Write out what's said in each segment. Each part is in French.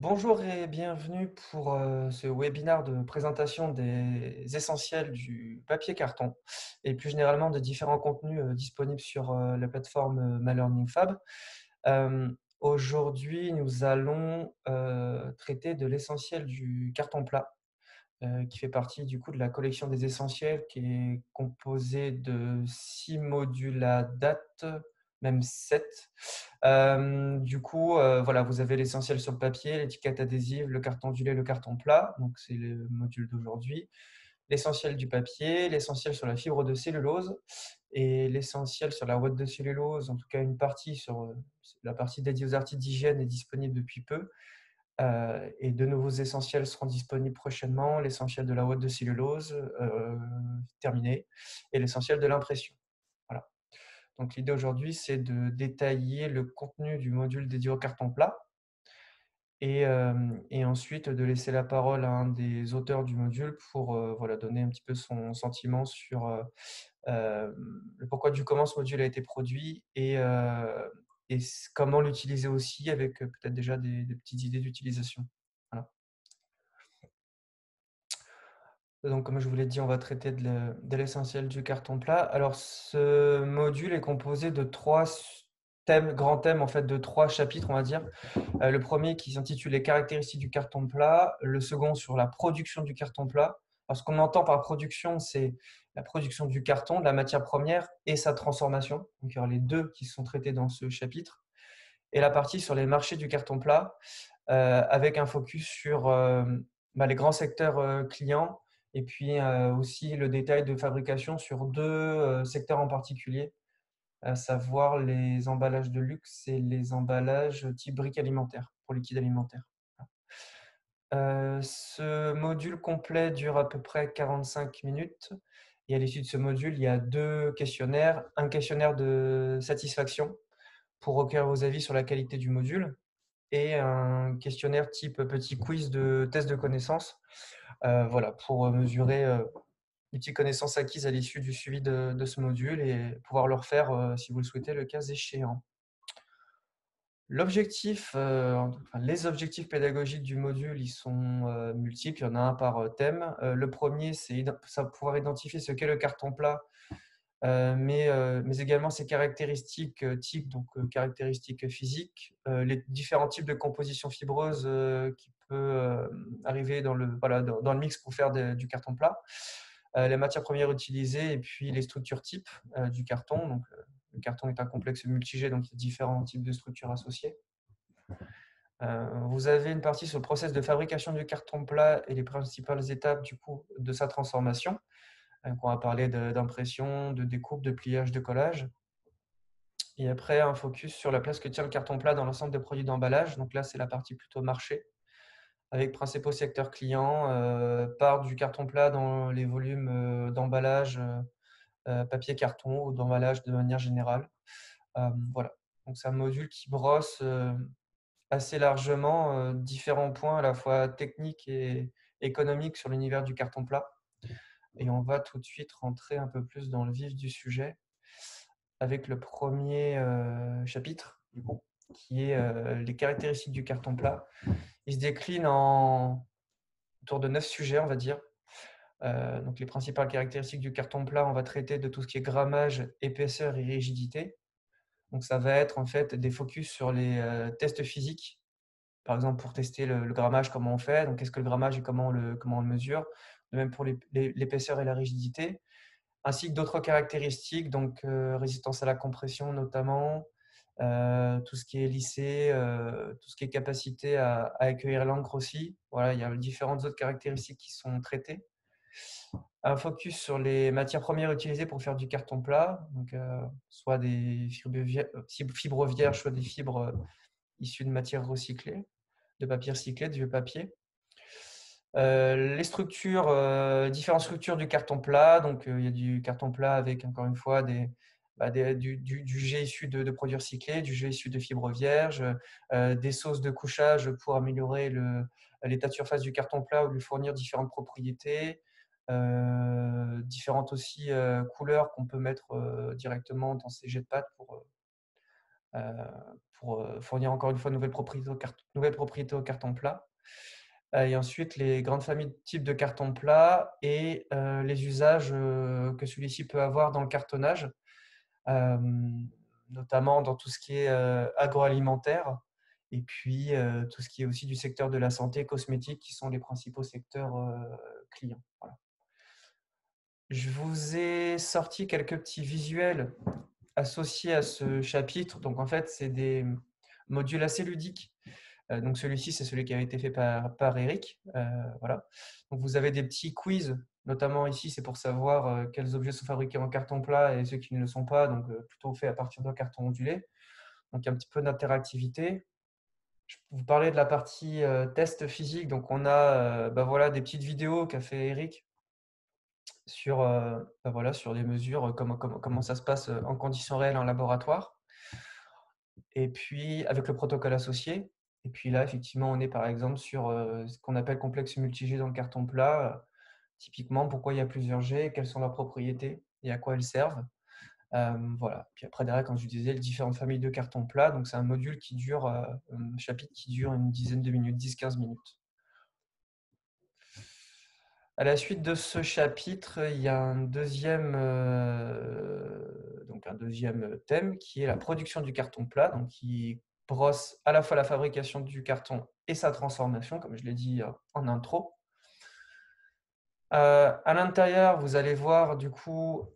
Bonjour et bienvenue pour ce webinaire de présentation des essentiels du papier carton et plus généralement de différents contenus disponibles sur la plateforme MyLearningFab. Aujourd'hui, nous allons traiter de l'essentiel du carton plat qui fait partie du coup de la collection des essentiels qui est composée de 6 modules à date, même 7. Du coup, voilà, vous avez l'essentiel sur le papier, l'étiquette adhésive, le carton ondulé, le carton plat, donc c'est le module d'aujourd'hui. L'essentiel du papier, l'essentiel sur la fibre de cellulose et l'essentiel sur la ouate de cellulose, en tout cas une partie sur la partie dédiée aux articles d'hygiène est disponible depuis peu. Et de nouveaux essentiels seront disponibles prochainement, l'essentiel de la ouate de cellulose, terminé, et l'essentiel de l'impression. Voilà. Donc l'idée aujourd'hui, c'est de détailler le contenu du module dédié au carton plat et ensuite de laisser la parole à un des auteurs du module pour voilà, donner un petit peu son sentiment sur le pourquoi du comment ce module a été produit et comment l'utiliser aussi avec peut-être déjà des petites idées d'utilisation. Voilà. Donc, comme je vous l'ai dit, on va traiter de l'essentiel du carton plat. Alors, ce module est composé de thèmes, grands thèmes, en fait, de 3 chapitres, on va dire. Le premier qui s'intitule Les caractéristiques du carton plat, le second sur la production du carton plat. Alors, ce qu'on entend par production, c'est la production du carton, de la matière première et sa transformation. Donc, il y aura les deux qui sont traités dans ce chapitre. Et la partie sur les marchés du carton plat, avec un focus sur les grands secteurs clients et puis aussi le détail de fabrication sur deux secteurs en particulier, à savoir les emballages de luxe et les emballages type briques alimentaires, pour liquide alimentaire. Ce module complet dure à peu près 45 minutes et à l'issue de ce module, il y a 2 questionnaires. Un questionnaire de satisfaction pour recueillir vos avis sur la qualité du module et un questionnaire type petit quiz de test de connaissances, voilà, pour mesurer les petites connaissances acquises à l'issue du suivi de ce module et pouvoir le refaire, si vous le souhaitez, le cas échéant. L'objectif, enfin, les objectifs pédagogiques du module, ils sont multiples, il y en a un par thème. Le premier, c'est pouvoir identifier ce qu'est le carton plat, mais également ses caractéristiques types, donc caractéristiques physiques, les différents types de compositions fibreuses qui peut arriver voilà, dans le mix pour faire du carton plat, les matières premières utilisées et puis les structures types du carton. Donc, le carton est un complexe multijet, donc il y a différents types de structures associées. Vous avez une partie sur le process de fabrication du carton plat et les principales étapes du coup de sa transformation. Donc on va parler d'impression, de découpe, de pliage, de collage. Et après, un focus sur la place que tient le carton plat dans l'ensemble des produits d'emballage. Donc là, c'est la partie plutôt marché, avec principaux secteurs clients, part du carton plat dans les volumes d'emballage papier carton ou d'emballage de manière générale. Voilà. Donc c'est un module qui brosse assez largement différents points à la fois techniques et économiques sur l'univers du carton plat. Et on va tout de suite rentrer un peu plus dans le vif du sujet avec le premier chapitre, du coup, qui est les caractéristiques du carton plat. Il se décline autour de 9 sujets, on va dire. Donc les principales caractéristiques du carton plat, on va traiter de tout ce qui est grammage, épaisseur et rigidité. Donc ça va être en fait des focus sur les tests physiques. Par exemple, pour tester le grammage, comment on fait, donc qu'est-ce que le grammage et comment on le mesure. De même pour l'épaisseur et la rigidité, ainsi que d'autres caractéristiques, donc résistance à la compression notamment, tout ce qui est lissé, tout ce qui est capacité à accueillir l'encre aussi. Voilà, il y a différentes autres caractéristiques qui sont traitées. Un focus sur les matières premières utilisées pour faire du carton plat, donc soit des fibres vierges, soit des fibres issues de matières recyclées, de papier recyclé, de vieux papier. Les structures, différentes structures du carton plat. Donc, il y a du carton plat avec, encore une fois, du jet issu de produits recyclés, du jet issu de fibres vierges, des sauces de couchage pour améliorer l'état de surface du carton plat ou lui fournir différentes propriétés. Différentes aussi couleurs qu'on peut mettre directement dans ces jets de pâte pour fournir encore une fois nouvelles propriétés au carton plat. Et ensuite, les grandes familles de types de carton plat et les usages que celui-ci peut avoir dans le cartonnage, notamment dans tout ce qui est agroalimentaire et puis tout ce qui est aussi du secteur de la santé, cosmétique, qui sont les principaux secteurs clients. Voilà. Je vous ai sorti quelques petits visuels associés à ce chapitre. Donc en fait, c'est des modules assez ludiques. Donc celui-ci, c'est celui qui a été fait par Eric. Voilà. Donc vous avez des petits quiz, notamment ici, c'est pour savoir quels objets sont fabriqués en carton plat et ceux qui ne le sont pas, donc plutôt faits à partir d'un carton ondulé. Donc il y a un petit peu d'interactivité. Je peux vous parler de la partie test physique. Donc on a voilà, des petites vidéos qu'a fait Eric sur, voilà, sur des mesures, comment ça se passe en conditions réelles en laboratoire. Et puis avec le protocole associé. Et puis là, effectivement, on est par exemple sur ce qu'on appelle complexe multi-G dans le carton plat. Typiquement, pourquoi il y a plusieurs G, quelles sont leurs propriétés et à quoi elles servent. Voilà. Puis après, derrière, comme je vous disais, les différentes familles de carton plat. Donc, c'est un module qui dure, un chapitre qui dure une dizaine de minutes, 10-15 minutes. À la suite de ce chapitre, il y a un deuxième thème qui est la production du carton plat, donc qui brosse à la fois la fabrication du carton et sa transformation, comme je l'ai dit en intro. À l'intérieur, vous allez voir du coup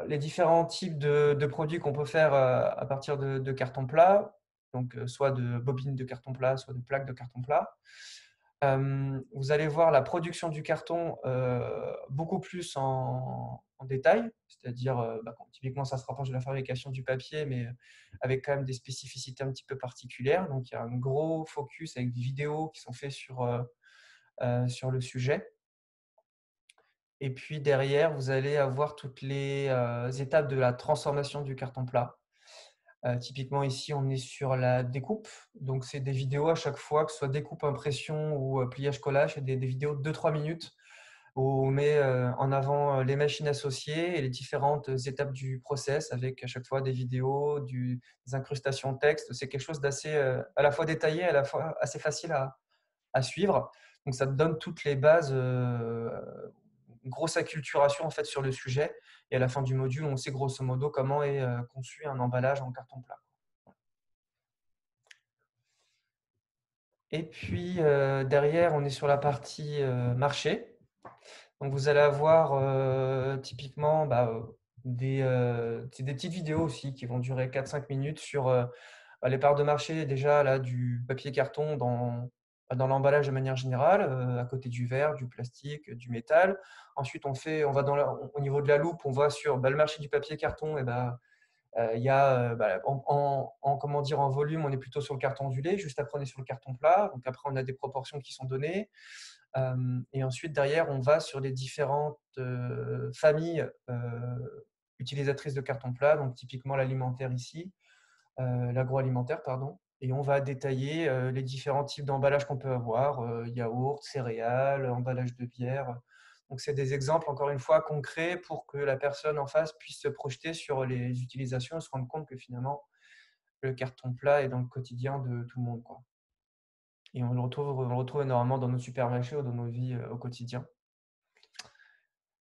les différents types de produits qu'on peut faire à partir de carton plat, donc soit de bobines de carton plat, soit de plaques de carton plat. Vous allez voir la production du carton beaucoup plus en détail, c'est-à-dire typiquement ça se rapproche de la fabrication du papier, mais avec quand même des spécificités un petit peu particulières. Donc il y a un gros focus avec des vidéos qui sont faites sur le sujet. Et puis derrière, vous allez avoir toutes les étapes de la transformation du carton plat. Typiquement ici, on est sur la découpe. Donc, c'est des vidéos à chaque fois, que ce soit découpe, impression ou pliage-collage, c'est des vidéos de 2-3 minutes où on met en avant les machines associées et les différentes étapes du process avec à chaque fois des vidéos, des incrustations texte. C'est quelque chose d'assez à la fois détaillé, à la fois assez facile à suivre. Donc, ça te donne toutes les bases, une grosse acculturation en fait sur le sujet. Et à la fin du module, on sait grosso modo comment est conçu un emballage en carton plat. Et puis derrière, on est sur la partie marché. Donc vous allez avoir typiquement des petites vidéos aussi qui vont durer 4-5 minutes sur les parts de marché déjà là, du papier carton dans l'emballage de manière générale, à côté du verre, du plastique, du métal. Ensuite, on va au niveau de la loupe, on va sur le marché du papier carton. Et il y a comment dire, en volume, on est plutôt sur le carton ondulé. Juste après, on est sur le carton plat. Donc après, on a des proportions qui sont données. Et ensuite, derrière, on va sur les différentes familles utilisatrices de carton plat. Donc typiquement l'alimentaire ici, l'agroalimentaire, pardon. Et on va détailler les différents types d'emballages qu'on peut avoir, yaourt, céréales, emballage de bière. Donc, c'est des exemples, encore une fois, concrets pour que la personne en face puisse se projeter sur les utilisations et se rendre compte que finalement, le carton plat est dans le quotidien de tout le monde, quoi. Et on le retrouve énormément dans nos supermarchés ou dans nos vies au quotidien.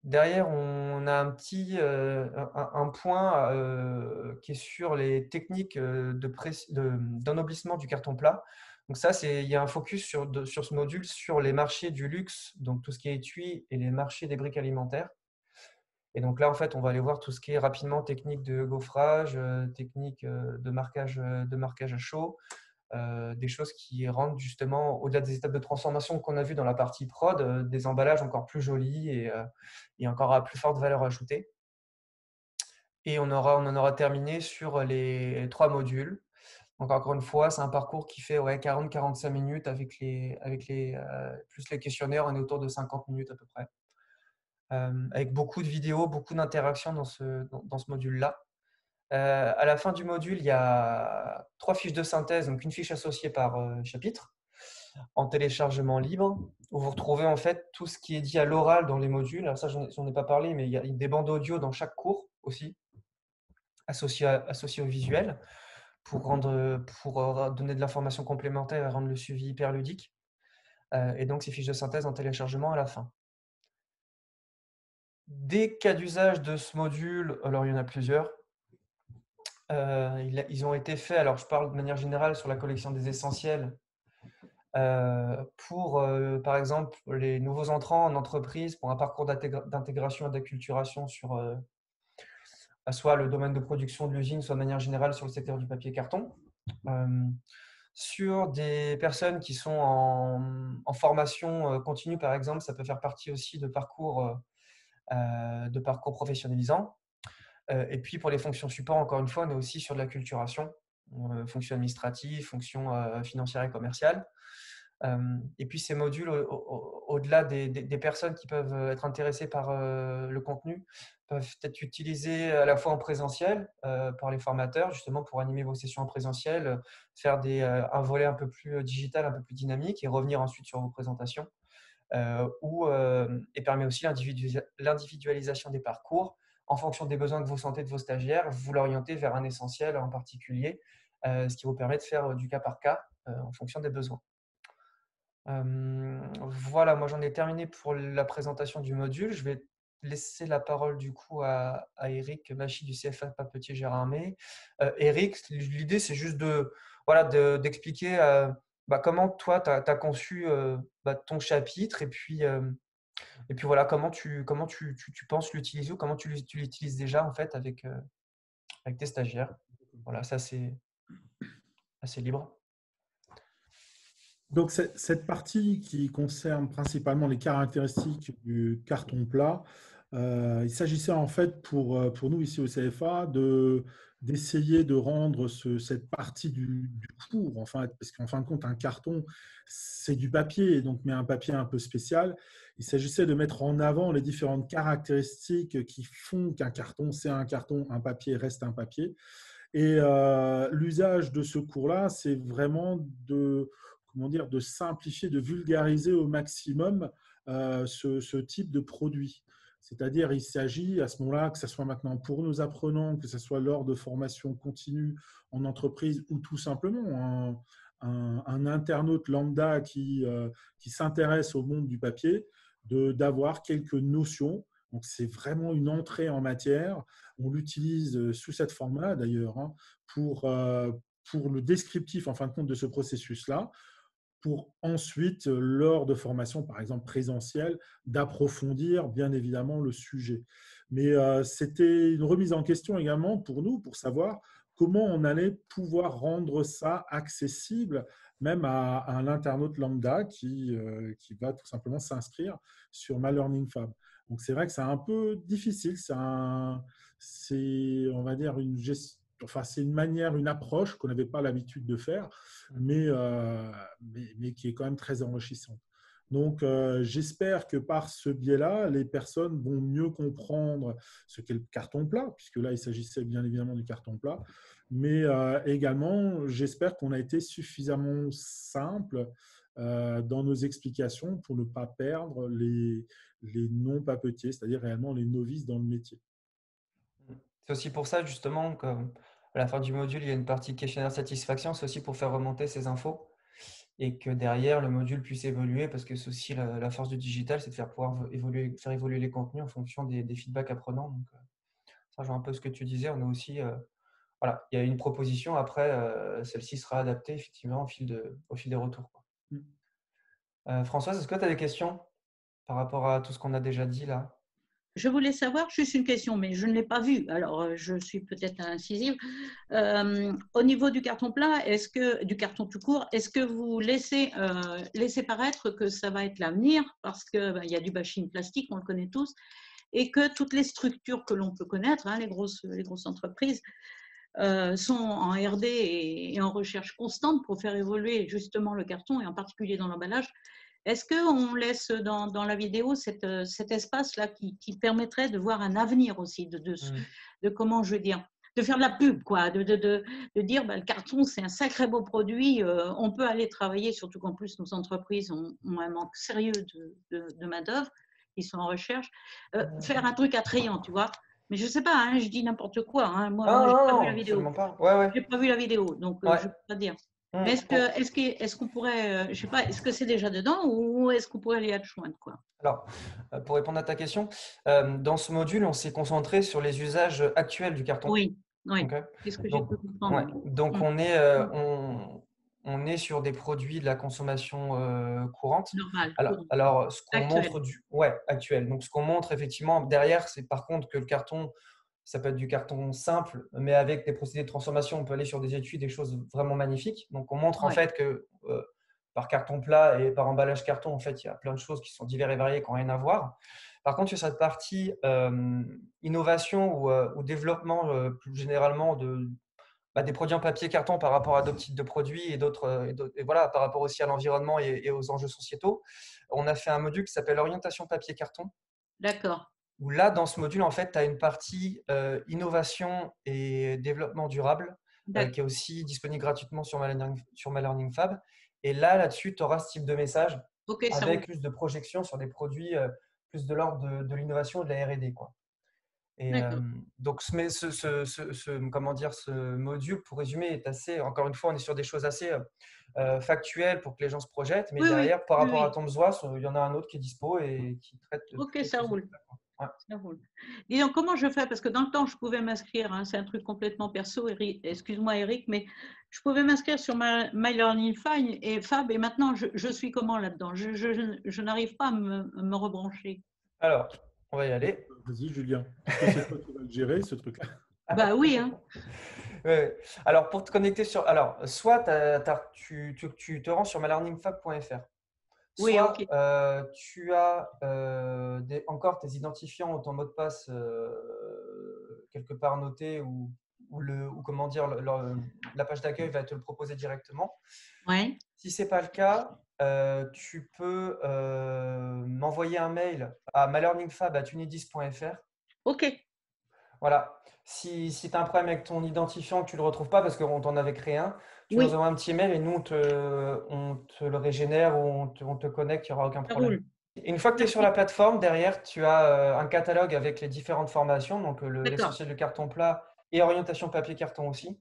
Derrière, on a un point qui est sur les techniques d'ennoblissement du carton plat. Donc ça, il y a un focus sur ce module sur les marchés du luxe, donc tout ce qui est étui et les marchés des briques alimentaires. Et donc là, en fait, on va aller voir tout ce qui est rapidement technique de gaufrage, technique de marquage à chaud, des choses qui rendent justement, au-delà des étapes de transformation qu'on a vues dans la partie prod, des emballages encore plus jolis et encore à plus forte valeur ajoutée. Et on en aura terminé sur les 3 modules. Donc encore une fois, c'est un parcours qui fait 40-45 minutes avec plus les questionnaires, on est autour de 50 minutes à peu près. Avec beaucoup de vidéos, beaucoup d'interactions dans ce module-là. À la fin du module, il y a 3 fiches de synthèse, donc une fiche associée par chapitre, en téléchargement libre, où vous retrouvez en fait tout ce qui est dit à l'oral dans les modules. Alors ça, j'en ai pas parlé, mais il y a des bandes audio dans chaque cours aussi, associées au visuel. pour donner de l'information complémentaire et rendre le suivi hyper ludique. Et donc, ces fiches de synthèse en téléchargement à la fin. Des cas d'usage de ce module, alors il y en a plusieurs. Ils ont été faits, alors je parle de manière générale sur la collection des essentiels, pour, par exemple, les nouveaux entrants en entreprise, pour un parcours d'intégration et d'acculturation sur soit le domaine de production de l'usine, soit de manière générale sur le secteur du papier carton. Sur des personnes qui sont en formation continue, par exemple, ça peut faire partie aussi de parcours professionnalisants. Et puis pour les fonctions support, encore une fois, on est aussi sur de l'acculturation, fonctions administratives, fonctions financières et commerciales. Et puis ces modules, au-delà des personnes qui peuvent être intéressées par le contenu, peuvent être utilisés à la fois en présentiel par les formateurs, justement pour animer vos sessions en présentiel, faire un volet un peu plus digital, un peu plus dynamique et revenir ensuite sur vos présentations. Et permet aussi l'individualisation des parcours en fonction des besoins que vous sentez de vos stagiaires, vous l'orientez vers un essentiel en particulier, ce qui vous permet de faire du cas par cas en fonction des besoins. Voilà, moi j'en ai terminé pour la présentation du module. Je vais laisser la parole du coup à Eric Machy du CFA Papetier Gérardmer. Eric, l'idée c'est juste d'expliquer comment toi tu as conçu ton chapitre et puis voilà, comment tu penses l'utiliser ou comment tu l'utilises déjà en fait avec tes stagiaires. Voilà, ça c'est assez libre. Donc, cette partie qui concerne principalement les caractéristiques du carton plat, il s'agissait en fait pour nous ici au CFA d'essayer de rendre cette partie du cours, enfin, parce qu'en fin de compte, un carton, c'est du papier, donc, mais un papier un peu spécial. Il s'agissait de mettre en avant les différentes caractéristiques qui font qu'un carton, c'est un carton, un papier reste un papier. Et l'usage de ce cours-là, c'est vraiment de simplifier, de vulgariser au maximum ce type de produit. C'est-à-dire, il s'agit à ce moment-là, que ce soit maintenant pour nos apprenants, que ce soit lors de formations continues en entreprise ou tout simplement un internaute lambda qui s'intéresse au monde du papier, d'avoir quelques notions. Donc, c'est vraiment une entrée en matière. On l'utilise sous cette forme-là, d'ailleurs, hein, pour le descriptif, en fin de compte, de ce processus-là, pour ensuite, lors de formations, par exemple présentielles, d'approfondir bien évidemment le sujet. Mais c'était une remise en question également pour nous, pour savoir comment on allait pouvoir rendre ça accessible même à l'internaute lambda qui va tout simplement s'inscrire sur My Learning Fab. Donc c'est vrai que c'est un peu difficile, c'est on va dire une gestion. Enfin, c'est une manière, une approche qu'on n'avait pas l'habitude de faire, mais qui est quand même très enrichissante. Donc, j'espère que par ce biais-là, les personnes vont mieux comprendre ce qu'est le carton plat, puisque là, il s'agissait bien évidemment du carton plat, mais également, j'espère qu'on a été suffisamment simple dans nos explications pour ne pas perdre les non-papetiers, c'est-à-dire réellement les novices dans le métier. C'est aussi pour ça, justement, qu'à la fin du module, il y a une partie questionnaire satisfaction. C'est aussi pour faire remonter ces infos et que derrière, le module puisse évoluer parce que c'est aussi la force du digital, c'est de faire évoluer les contenus en fonction des feedbacks apprenants. Donc, ça rejoint un peu ce que tu disais. On a aussi, voilà, il y a une proposition. Après, celle-ci sera adaptée effectivement au fil des retours, quoi. Françoise, est-ce que tu as des questions par rapport à tout ce qu'on a déjà dit là? Je voulais savoir juste une question, mais je ne l'ai pas vue. Alors, je suis peut-être incisive. Au niveau du carton plat, du carton tout court, est-ce que vous laissez paraître que ça va être l'avenir parce qu'il y a du bashing plastique, on le connaît tous, et que toutes les structures que l'on peut connaître, hein, les grosses entreprises, sont en R&D et en recherche constante pour faire évoluer justement le carton et en particulier dans l'emballage. Est-ce qu'on laisse dans la vidéo cet espace-là qui permettrait de voir un avenir aussi, de comment je veux dire, de faire de la pub, quoi, de dire le carton, c'est un sacré beau produit, on peut aller travailler, surtout qu'en plus nos entreprises ont un manque sérieux de main-d'œuvre, ils sont en recherche, faire un truc attrayant, tu vois. Mais je ne sais pas, hein, je dis n'importe quoi. Hein. Moi, Non, j'ai non, pas vu la non, vidéo. absolument pas. Ouais, ouais. J'ai pas vu la vidéo, donc Ouais. je ne peux pas dire. Mm. Mais est-ce qu'on pourrait, je sais pas, est-ce que c'est déjà dedans ou est-ce qu'on pourrait aller adjoindre, quoi? Alors, pour répondre à ta question, dans ce module, on s'est concentré sur les usages actuels du carton. Oui, oui. Ok. C'est ce que j'ai Donc, pu comprendre. ouais. Oui. Donc Mm. on est sur des produits de la consommation courante. Normal, courant, Alors, ce qu'on actuel. montre actuel. Donc, ce qu'on montre effectivement derrière, c'est par contre que le carton, ça peut être du carton simple, mais avec des procédés de transformation, on peut aller sur des étuis, des choses vraiment magnifiques. Donc, on montre en Ouais. fait que par carton plat et par emballage carton, en fait, il y a plein de choses qui sont diverses et variées, qui n'ont rien à voir. Par contre, sur cette partie innovation ou développement plus généralement des produits en papier carton par rapport à d'autres types de produits et voilà, par rapport aussi à l'environnement et aux enjeux sociétaux, on a fait un module qui s'appelle orientation papier carton. D'accord. Où là, dans ce module, en fait, tu as une partie innovation et développement durable qui est aussi disponible gratuitement sur My Learning Fab. Et là-dessus, tu auras ce type de message Ok, ça roule. avec plus de projections sur des produits plus de l'ordre de l'innovation et de la R&D, quoi. Et D'accord. donc, comment dire, ce module, pour résumer, est assez, encore une fois, on est sur des choses assez factuelles pour que les gens se projettent, mais Oui, oui, derrière, par oui, rapport à oui. ton besoin, il y en a un autre qui est dispo et qui traite de Ok, toutes ça ces roule. choses-là, quoi. Ouais. Ça roule. Dis donc, comment je fais? Parce que dans le temps, je pouvais m'inscrire, hein, c'est un truc complètement perso, excuse-moi Eric, mais je pouvais m'inscrire sur My Learning Fab et maintenant, je suis comment là-dedans? Je n'arrive pas à me rebrancher. Alors, on va y aller. Vas-y, Julien, puisque c'est toi qui vas le gérer, ce truc-là. Bah oui, hein. Ouais. Alors, pour te connecter alors, soit tu te rends sur mylearningfab.fr, Oui, ok. soit tu as encore tes identifiants ou ton mot de passe quelque part noté ou comment dire, la page d'accueil va te le proposer directement. Ouais. Si ce n'est pas le cas, tu peux m'envoyer un mail à mylearningfab@unidis.fr. Ok. Voilà. Si tu as un problème avec ton identifiant que tu ne le retrouves pas parce qu'on t'en avait créé un, tu nous Oui, envoies un petit mail et nous, on te le régénère ou on te connecte, il n'y aura aucun ça problème. roule. Et une fois que tu es sur Merci. la plateforme, derrière, tu as un catalogue avec les différentes formations, donc D'accord, l'essentiel du carton plat et orientation papier carton aussi.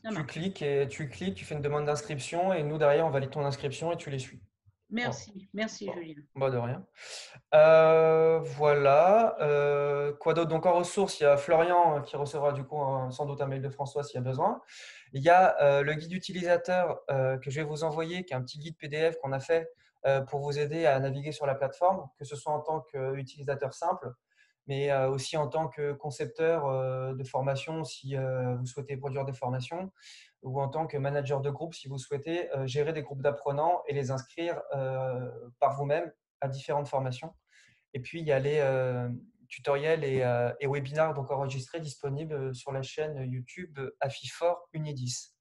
ça marche. Tu cliques, tu fais une demande d'inscription et nous, derrière, on valide ton inscription et tu les suis. Voilà. Merci, merci Bon, Julien. bah de rien. Voilà. Quoi d'autre? Donc en ressources, il y a Florian qui recevra du coup sans doute un mail de François s'il y a besoin. Il y a le guide utilisateur que je vais vous envoyer, qui est un petit guide PDF qu'on a fait pour vous aider à naviguer sur la plateforme, que ce soit en tant qu'utilisateur simple, mais aussi en tant que concepteur de formation si vous souhaitez produire des formations, ou en tant que manager de groupe si vous souhaitez gérer des groupes d'apprenants et les inscrire par vous-même à différentes formations. Et puis, il y a les tutoriels et webinars donc enregistrés disponibles sur la chaîne YouTube Afifor Unidis.